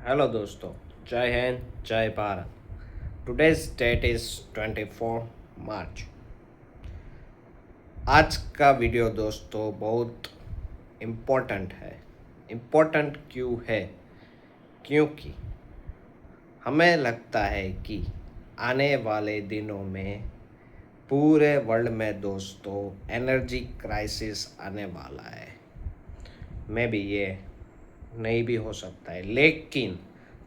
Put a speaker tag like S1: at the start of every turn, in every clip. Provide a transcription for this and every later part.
S1: Hello दोस्तों, जय हिंद, जय भारत। टुडेज डेट इज़ 24 मार्च। आज का वीडियो दोस्तों बहुत इम्पोर्टेंट है। इम्पोर्टेंट क्यों है? क्योंकि हमें लगता है कि आने वाले दिनों में पूरे वर्ल्ड में दोस्तों एनर्जी क्राइसिस आने वाला है। मे बी ये नहीं भी हो सकता है, लेकिन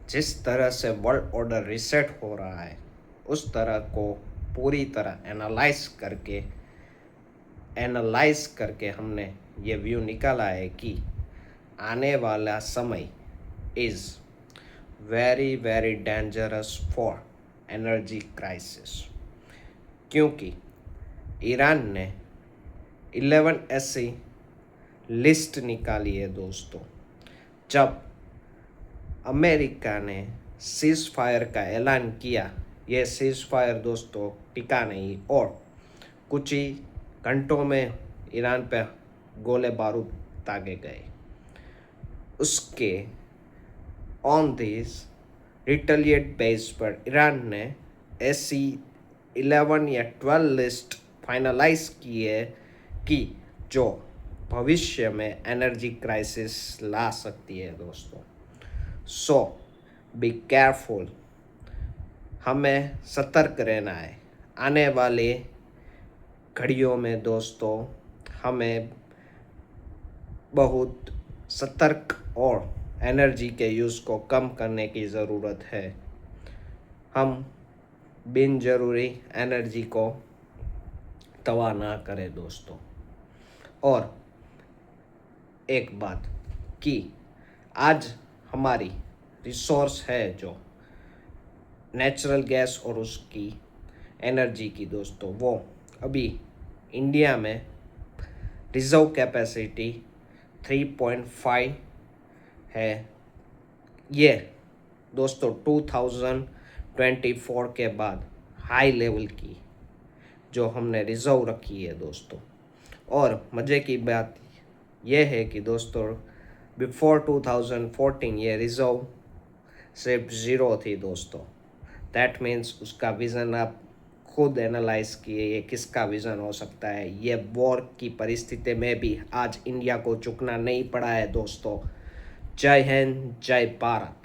S1: जिस तरह से वर्ल्ड ऑर्डर रिसेट हो रहा है उस तरह को पूरी तरह एनालाइज करके हमने ये व्यू निकाला है कि आने वाला समय is very very dangerous for energy crisis. क्योंकि ईरान ने 11 ऐसी लिस्ट निकाली है दोस्तों। जब अमेरिका ने सीज़ फायर का ऐलान किया, ये सीज़ फायर दोस्तों टिका नहीं और कुछ ही घंटों में ईरान पे गोले बारूद दागे गए। उसके ऑन दिस रिटेलिएट बेस पर ईरान ने ऐसी 11 या 12 लिस्ट फाइनलाइज की है कि जो भविष्य में एनर्जी क्राइसिस ला सकती है दोस्तों। सो बी केयरफुल, हमें सतर्क रहना है। आने वाले घड़ियों में दोस्तों हमें बहुत सतर्क और एनर्जी के यूज़ को कम करने की ज़रूरत है। हम बिन ज़रूरी एनर्जी को तबाह ना करें दोस्तों। और एक बात कि आज हमारी रिसोर्स है जो नेचुरल गैस और उसकी एनर्जी की दोस्तों, वो अभी इंडिया में रिज़र्व कैपेसिटी 3.5 है। ये दोस्तों 2024 के बाद हाई लेवल की जो हमने रिज़र्व रखी है दोस्तों। और मज़े की बात यह है कि दोस्तों बिफोर 2014 ये रिज़र्व सिर्फ ज़ीरो थी दोस्तों। दैट मीन्स उसका विज़न आप खुद एनालाइज किए, ये किसका विज़न हो सकता है। ये वॉर की परिस्थिति में भी आज इंडिया को झुकना नहीं पड़ा है दोस्तों। जय हिंद, जय भारत।